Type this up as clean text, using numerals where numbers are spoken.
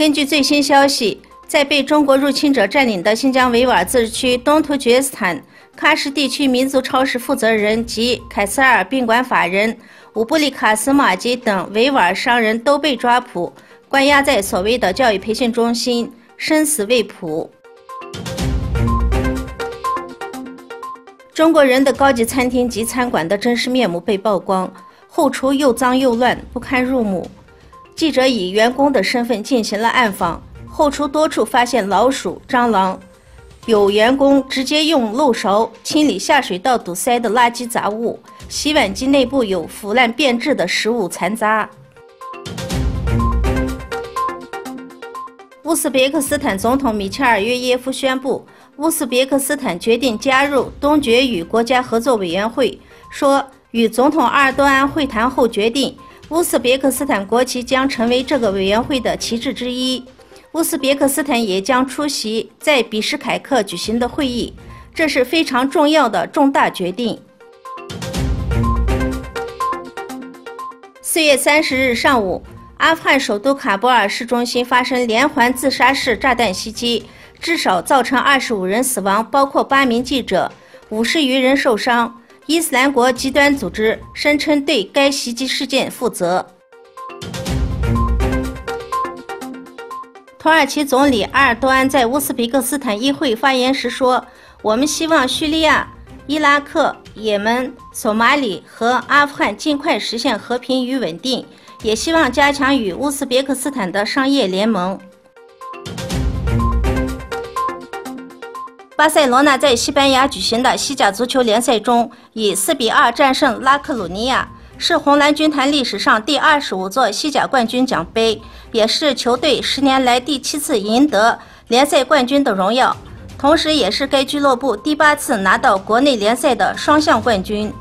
根据最新消息，在被中国入侵者占领的新疆维吾尔自治区东突厥斯坦喀什地区民族超市负责人及凯斯尔宾馆法人乌布里卡斯马吉等维吾尔商人都被抓捕，关押在所谓的教育培训中心，生死未卜。中国人的高级餐厅及餐馆的真实面目被曝光，后厨又脏又乱，不堪入目。记者以员工的身份进行了暗访，后厨多处发现老鼠、蟑螂，有员工直接用漏勺清理下水道堵塞的垃圾杂物，洗碗机内部有腐烂变质的食物残渣。乌兹别克斯坦总统米切尔约耶夫宣布，乌兹别克斯坦决定加入东决与国家合作委员会，说与总统阿尔多安会谈后决定，乌兹别克斯坦国旗将成为这个委员会的旗帜之一。乌兹别克斯坦也将出席在比什凯克举行的会议，这是非常重要的重大决定。4月30日上午，阿富汗首都喀布尔市中心发生连环自杀式炸弹袭击，至少造成25人死亡，包括8名记者，50余人受伤。伊斯兰国极端组织声称对该袭击事件负责。土耳其总理埃尔多安在乌兹别克斯坦议会发言时说：“我们希望叙利亚、伊拉克、也门、索马里和阿富汗尽快实现和平与稳定，也希望加强与乌兹别克斯坦的商业联盟。”巴塞罗那在西班牙举行的西甲足球联赛中，以4比2战胜拉克鲁尼亚，是红蓝军团历史上第25座西甲冠军奖杯，也是球队10年来第7次赢得联赛冠军的荣耀，同时也是该俱乐部第8次拿到国内联赛的双项冠军。